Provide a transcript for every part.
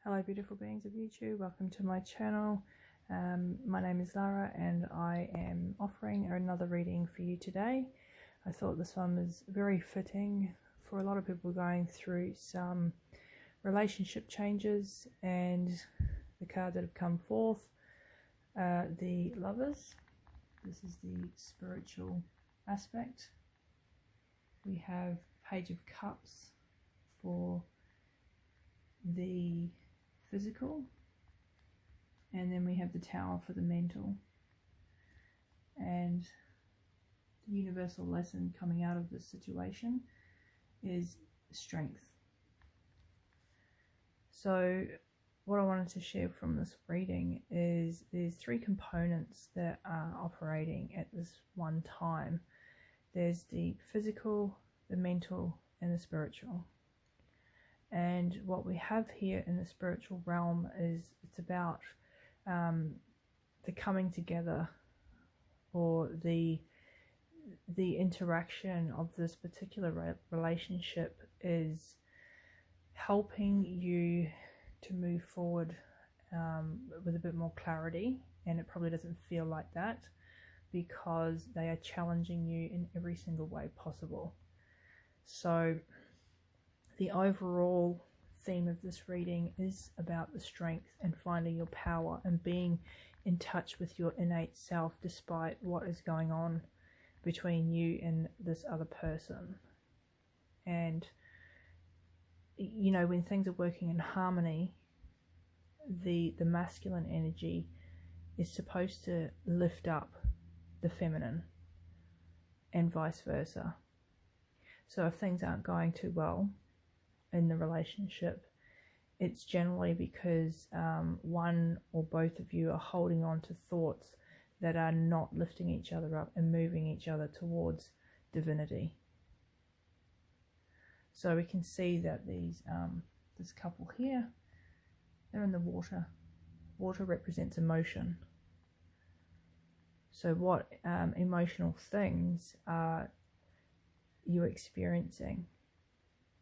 Hello beautiful beings of YouTube, welcome to my channel. My name is Lara and I am offering another reading for you today. I thought this one was very fitting for a lot of people going through some relationship changes, and the cards that have come forth are the Lovers. This is the spiritual aspect. We have Page of Cups for the physical, and then we have the Tower for the mental. And the universal lesson coming out of this situation is strength. So what I wanted to share from this reading is there's three components that are operating at this one time. There's the physical, the mental, and the spiritual. And what we have here in the spiritual realm is it's about the coming together, or the interaction of this particular relationship is helping you to move forward with a bit more clarity. And it probably doesn't feel like that because they are challenging you in every single way possible. So the overall theme of this reading is about the strength and finding your power and being in touch with your innate self despite what is going on between you and this other person. And you know, when things are working in harmony, the masculine energy is supposed to lift up the feminine and vice versa. So if things aren't going too well in the relationship, it's generally because one or both of you are holding on to thoughts that are not lifting each other up and moving each other towards divinity. So we can see that this couple here, they're in the water. Water represents emotion. So what emotional things are you experiencing?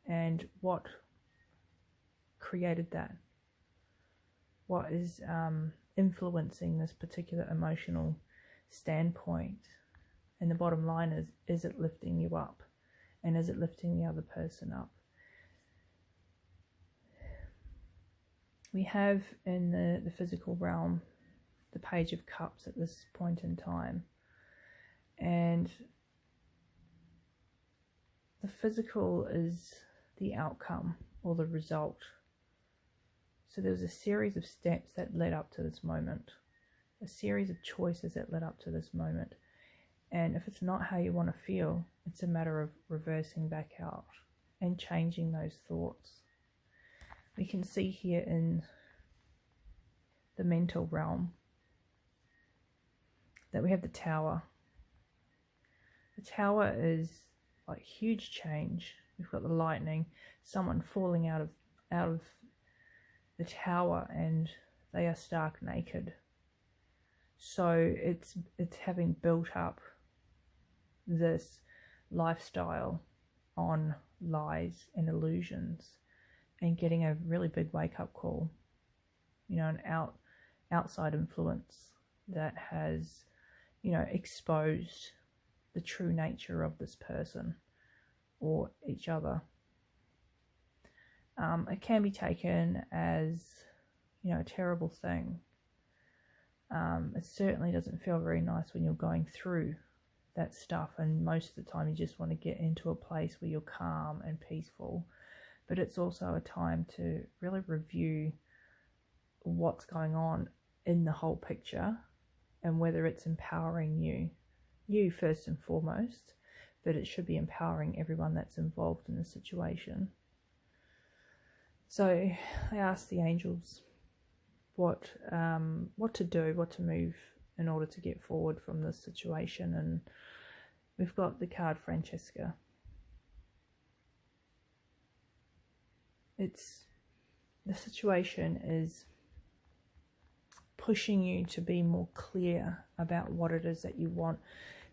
And what created that? What is influencing this particular emotional standpoint? And the bottom line is it lifting you up? And is it lifting the other person up? We have in the physical realm the Page of Cups at this point in time. And the physical is the outcome or the result. So there was a series of steps that led up to this moment, a series of choices that led up to this moment. And if it's not how you want to feel, it's a matter of reversing back out and changing those thoughts. We can see here in the mental realm that we have the Tower. The Tower is like huge change. We've got the lightning, someone falling out of the tower, and they are stark naked. So it's having built up this lifestyle on lies and illusions, and getting a really big wake-up call, you know, an outside influence that has, you know, exposed the true nature of this person or each other. It can be taken as, you know, a terrible thing. It certainly doesn't feel very nice when you're going through that stuff, and most of the time you just want to get into a place where you're calm and peaceful. But it's also a time to really review what's going on in the whole picture and whether it's empowering you first and foremost, but it should be empowering everyone that's involved in the situation. So I asked the angels what to do, what to move in order to get forward from this situation, and we've got the card Francesca. The situation is pushing you to be more clear about what it is that you want.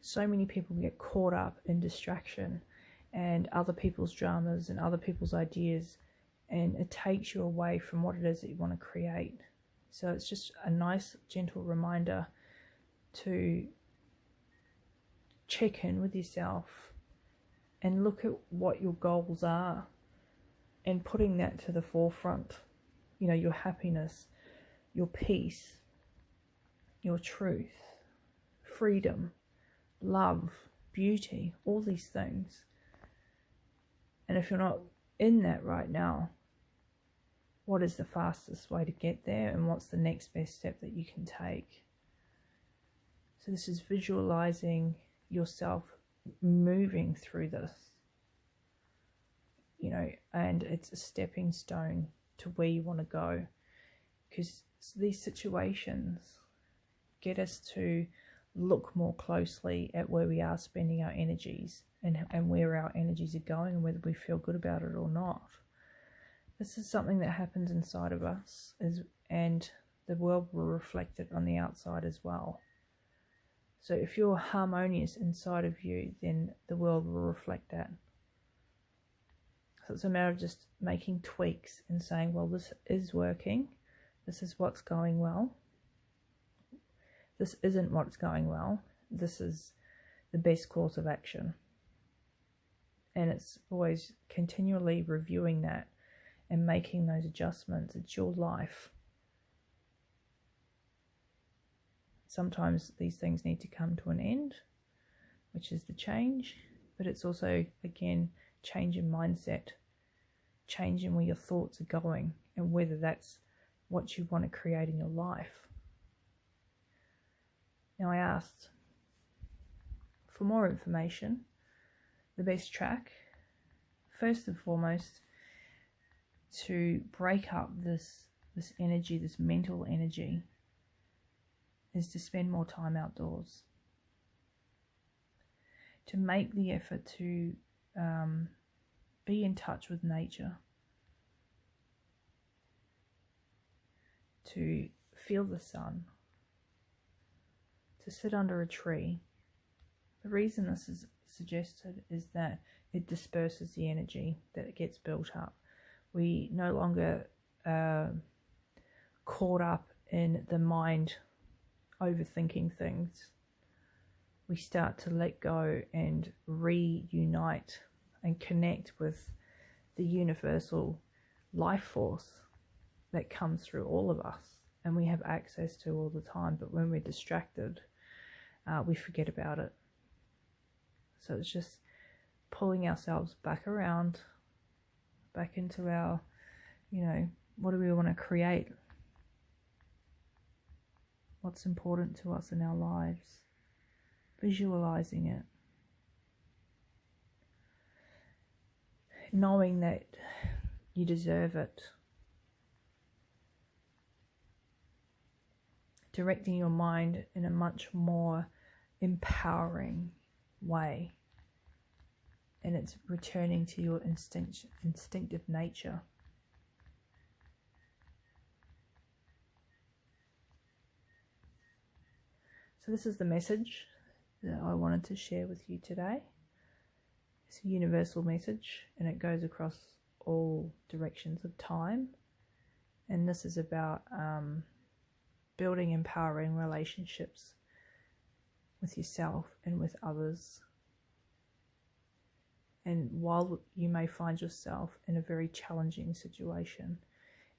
So many people get caught up in distraction and other people's dramas and other people's ideas, and it takes you away from what it is that you want to create. So it's just a nice, gentle reminder to check in with yourself and look at what your goals are and putting that to the forefront. You know, your happiness, your peace, your truth, freedom, love, beauty, all these things. And if you're not in that right now, what is the fastest way to get there, and what's the next best step that you can take? So this is visualizing yourself moving through this, you know, and it's a stepping stone to where you want to go, because these situations get us to look more closely at where we are spending our energies and where our energies are going, and whether we feel good about it or not. This is something that happens inside of us, and the world will reflect it on the outside as well. So if you're harmonious inside of you, then the world will reflect that. So it's a matter of just making tweaks and saying, well, this is working. This is what's going well. This isn't what's going well. This is the best course of action. And it's always continually reviewing that and making those adjustments. It's your life. Sometimes these things need to come to an end, which is the change, but it's also, again, change in mindset, change in where your thoughts are going, and whether that's what you want to create in your life. Now, I asked for more information. The best track, first and foremost, to break up this energy, this mental energy, is to spend more time outdoors. To make the effort to be in touch with nature. To feel the sun. To sit under a tree. The reason this is suggested is that it disperses the energy that gets built up. We no longer caught up in the mind overthinking things. We start to let go and reunite and connect with the universal life force that comes through all of us and we have access to all the time. But when we're distracted, we forget about it. So it's just pulling ourselves back around, back into our, what do we want to create? What's important to us in our lives? Visualizing it. Knowing that you deserve it. Directing your mind in a much more empowering way. And it's returning to your instinctive nature. So this is the message that I wanted to share with you today. It's a universal message and it goes across all directions of time. And this is about building empowering relationships with yourself and with others. And while you may find yourself in a very challenging situation,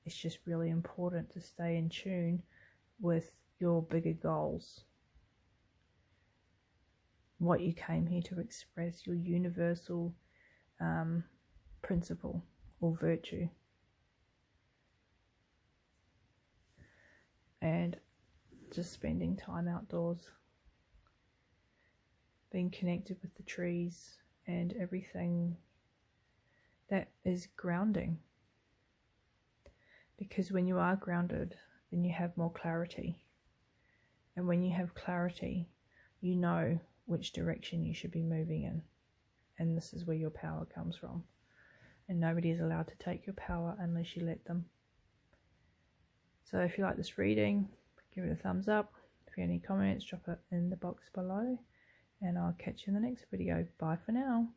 it's just really important to stay in tune with your bigger goals. What you came here to express, your universal principle or virtue. And just spending time outdoors, being connected with the trees and everything that is grounding. Because when you are grounded, then you have more clarity. And when you have clarity, you know which direction you should be moving in. And this is where your power comes from. And nobody is allowed to take your power unless you let them. So if you like this reading, give it a thumbs up. If you have any comments, drop it in the box below. And I'll catch you in the next video. Bye for now.